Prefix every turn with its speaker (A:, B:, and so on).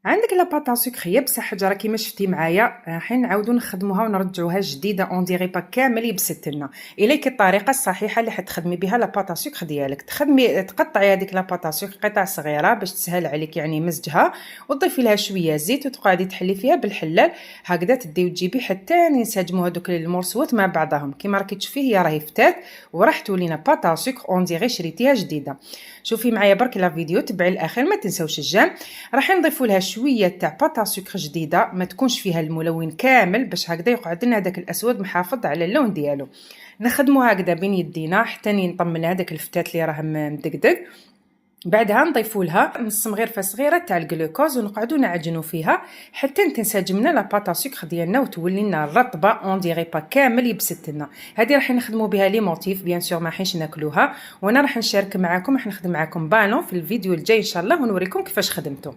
A: عندك لا باطا سكريه بصح راه كيما شفتي معايا رايحين نعاودو نخدموها ونرجعوها جديده اون ديغي با كامل يبست لنا. اليك الطريقه الصحيحه اللي حتخدمي بها لا باطا سكر ديالك. تقطعي هذيك لا باطا سكر قطع صغيره باش تسهل عليك يعني مزجها، وتضيفي لها شويه زيت وتقعدي تحلي فيها بالحلال هكذا. تدي وتجيبي حتى ينسجموا هذوك المرسوات مع بعضهم كيما راكي تشوفي هي راهي فتات وراح تولينا باطا سكر اون ديغي شريتيها جديده. شوفي معايا برك لا فيديو، تبعي الاخير ما تنساوش الجيم. راح نضيفوا لها شويه تاع باطا سكر جديده ما تكونش فيها الملون كامل باش هكذا يقعد لنا هذاك الاسود محافظ على اللون ديالو. نخدموا هكذا بين يدينا حتى نطمن هذاك الفتات اللي راه مدقدق. بعدها نضيفوا لها نص مغرفه صغيره تاع الجلوكوز ونقعدوا نعجنوا فيها حتى تنسجم لنا لا باطا سكر ديالنا وتولي لنا رطبه اون ديغي با كامل يبست لنا. هذه راح نخدموا بها لي موتيف بيان سور ما حينش ناكلوها، وانا راح نشارك معكم، راح نخدم معكم بالون في الفيديو الجاي ان شاء الله ونوريكم كيفاش خدمته.